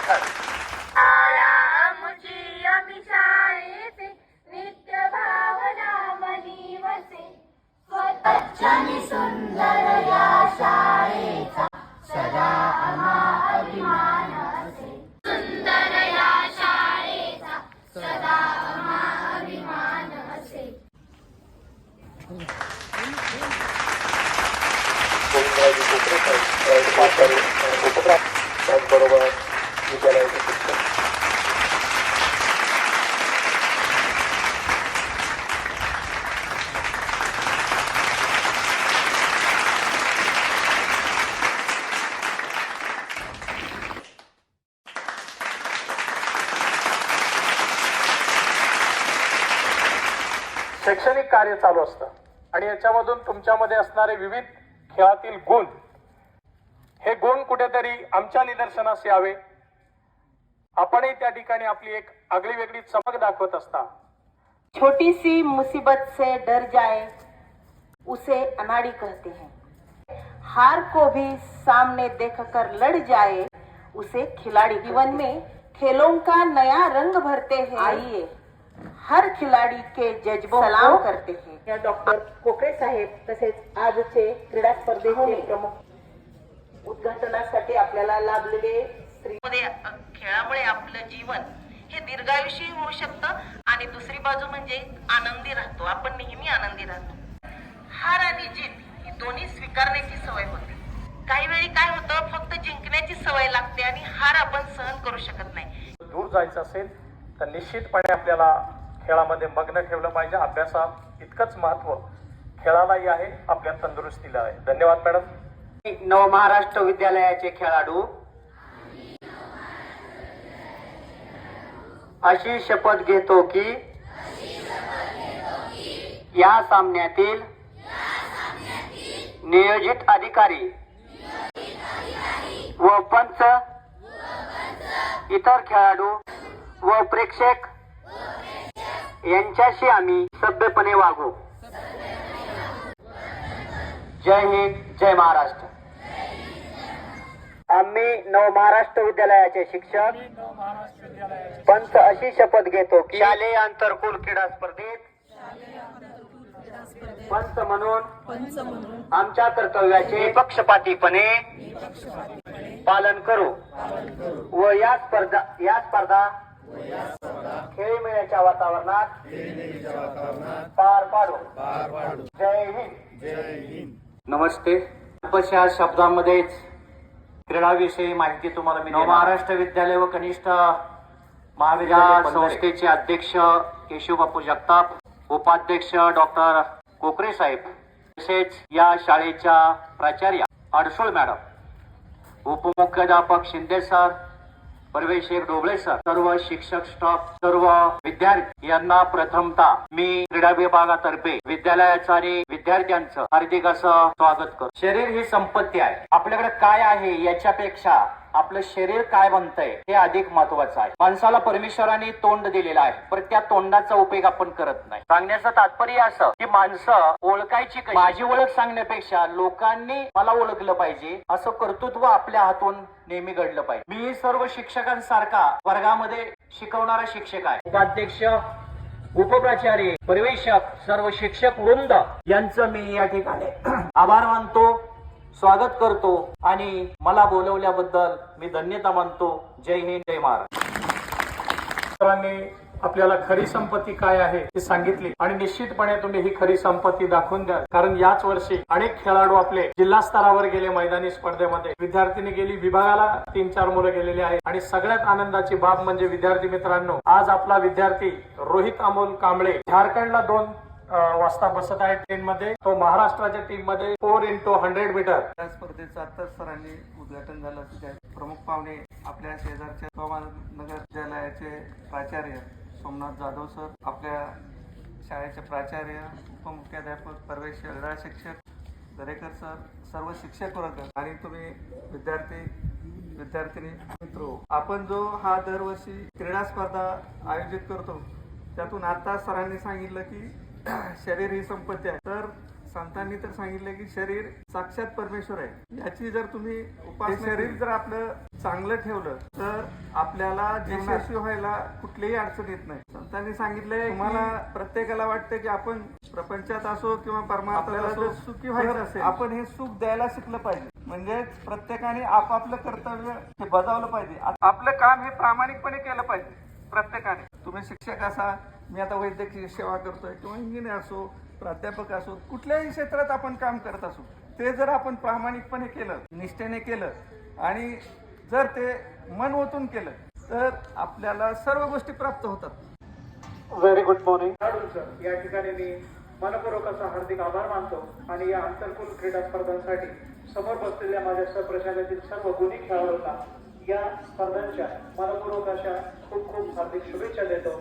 लेखन. आमची अभिशाळेचे नित्य भावना मनी वसे स्वच्छानी सुंदर या शाळेचा सदा आम्हा अभिमान असे. सुंदर या शाळेचा सदा आम्हा अभिमान असे. गोविंदरावजी कोकरे साहेब उपक्रम त्याचबरोबर विद्यालयाचे शिक्षक. शैक्षणिक कार्य चालू असतं आणि याच्यामधून तुमच्यामध्ये असणारे विविध खेळातील गुण, हे गुण कुठेतरी आमच्या निदर्शनास यावे. आपणही त्या ठिकाणी आपली एक आगळी वेगळी चमक दाखवत असता. छोटी सी मुसीबत से डर जाए उसे अनाड़ी कहते हैं. हार को भी सामने देखकर लड़ जाए उसे खिलाड़ी. जीवन में खेलों का नया रंग भरते हैं. आइए हर खिलाड़ी के जज्बों सलाम करते हैं. या डॉक्टर कोकरे साहेब तसेच आजचे क्रीडा स्पर्धेचे प्रमुख उद्घाटनासाठी आपल्याला लाभलेले खेळामुळे आपलं जीवन हे दीर्घायुषी होऊ शकतं आणि दुसरी बाजू म्हणजे आनंदी राहतो. आपण नेहमी आनंदी राहतो. हार आणि जीत ही दोन्ही स्वीकारण्याची सवय होते. काही वेळी काय होतं, फक्त जिंकण्याची सवय लागते आणि हार आपण सहन करू शकत नाही. दूर जायचं असेल तर निश्चितपणे आपल्याला खेळामध्ये मग्न ठेवलं पाहिजे. अभ्यासात इतकंच महत्व खेळालाही आहे, आपल्या तंदुरुस्तीला आहे. धन्यवाद मॅडम. नवमहाराष्ट्र विद्यालयाचे खेळाडू अशी शपथ घेतो की या सामन्यातील नियोजित अधिकारी व पंच, इतर खेळाडू व प्रेक्षक यांच्याशी आम्ही सभ्यपणे वागू. जय हिंद, जय महाराष्ट्र. आम्ही नवमहाराष्ट्र विद्यालयाचे शिक्षक पंच अशी शपथ घेतो की शालेय आंतरकुल क्रीडा स्पर्धेत पंच म्हणून आमच्या कर्तव्याचे निपक्षपातीपणे पालन करू व या स्पर्धा खेळीमेळ्याच्या वातावरणात पार पाडू. जय हिंद. नमस्ते. अल्पशा शब्दांमध्येच क्रीडाविषयी माहिती तुम्हाला मी महाराष्ट्र विद्यालय व कनिष्ठ महाविद्यालय संस्थेचे अध्यक्ष केशवबापू जगताप, उपाध्यक्ष डॉक्टर कोकरे साहेब, तसेच या शाळेच्या प्राचार्या अडसूळ मॅडम, उपमुख्याध्यापक शिंदे सर, परवेश ढोबळे सर, सर्व शिक्षक स्टाफ, सर्व विद्यार्थी यांना प्रथमतः मी क्रीडा विभागातर्फे विद्यालयाचं आणि विद्यार्थ्यांचं हार्दिक असं स्वागत करतो. शरीर ही संपत्ती आहे. आपल्याकडे काय आहे याच्यापेक्षा आपलं शरीर काय बनतंय हे अधिक महत्वाचं आहे. माणसाला परमेश्वराने तोंड दिलेलं आहे, पण त्या तोंडाचा उपयोग आपण करत नाही. सांगण्याचं तात्पर्य असं की माणसं ओळखायची कशी. माझी ओळख सांगण्यापेक्षा लोकांनी मला ओळखलं पाहिजे असं कर्तृत्व आपल्या हातून नेहमी घडलं पाहिजे. मी सर्व शिक्षकांसारखा वर्गामध्ये शिकवणारा शिक्षक आहे. उपाध्यक्ष, उपप्राचार्य, पर्यवेक्षक, सर्व शिक्षक वृंद यांचं मी या ठिकाणी आभार मानतो, स्वागत करतो आणि मला बोलवल्याबद्दल मी धन्यता मानतो. जय हिंद, जय महाराष्ट्र. सरांनी आपल्याला खरी संपत्ती काय आहे ती सांगितली आणि निश्चितपणे तुम्ही ही खरी संपत्ती दाखवून द्या. कारण याच वर्षी अनेक खेळाडू आपले जिल्हा स्तरावर गेले मैदानी स्पर्धेमध्ये. विद्यार्थिनी गेली, विभागाला 3-4 मुलं गेलेली आहेत आणि सगळ्यात आनंदाची बाब म्हणजे विद्यार्थी मित्रांनो, आज आपला विद्यार्थी रोहित अमोल कांबळे झारखंडला 2 वाजता बसत आहे ट्रेन मध्ये. तो महाराष्ट्राच्या टीम मध्ये 4x100 मीटर या स्पर्धेचं आताच सरांनी उद्घाटन झालं. प्रमुख पाहुणे आपल्या शेजारच्या नगर विद्यालयाचे प्राचार्य सोमनाथ जाधव सर, आपल्या शाळेचे प्राचार्य, उपमुख्याध्यापक परवेश क्रीडा शिक्षक दरेकर सर, सर्व शिक्षक वर्ग आणि तुम्ही विद्यार्थिनी मित्रो, आपण जो हा दरवर्षी क्रीडा स्पर्धा आयोजित करतो त्यातून आता सरांनी सांगितलं की शरीर ही संपत्ती आहे. तर संतांनी तर सांगितलं की शरीर साक्षात परमेश्वर आहे. याची जर तुम्ही उपासना, शरीर जर आपलं चांगलं ठेवलं तर आपल्याला यशस्वी व्हायला कुठलीही अडचण येत नाही. संतांनी सांगितलंय तुम्हाला प्रत्येकाला वाटतं की आपण प्रपंचात असो किंवा परमार्थात असो सुखी व्हायचं असेल, आपण हे सुख द्यायला शिकलं पाहिजे. म्हणजे प्रत्येकाने आपापलं कर्तव्य हे बजावलं पाहिजे. आपलं काम हे प्रामाणिकपणे केलं पाहिजे प्रत्येकाने. तुम्ही शिक्षक असा, मी आता वैद्यकीय सेवा करतोय किंवा इंजिनियर असो, प्राध्यापक असो, कुठल्याही क्षेत्रात आपण काम करत असो, ते जर आपण प्रामाणिकपणे केलं, निष्ठेने केलं आणि जर ते मन ओतून केलं तर आपल्याला सर्व गोष्टी प्राप्त होतात. Very good morning sir. या ठिकाणी मी मनपूर्वक असा हार्दिक आभार मानतो आणि या आंतरकुल क्रीडा स्पर्धांसाठी समोर बसलेल्या माझ्या प्रशालेतील सर्व गुणी खेळाडूंना या स्पर्धांच्या मनपूर्वक अशा खूप खूप हार्दिक शुभेच्छा देतो.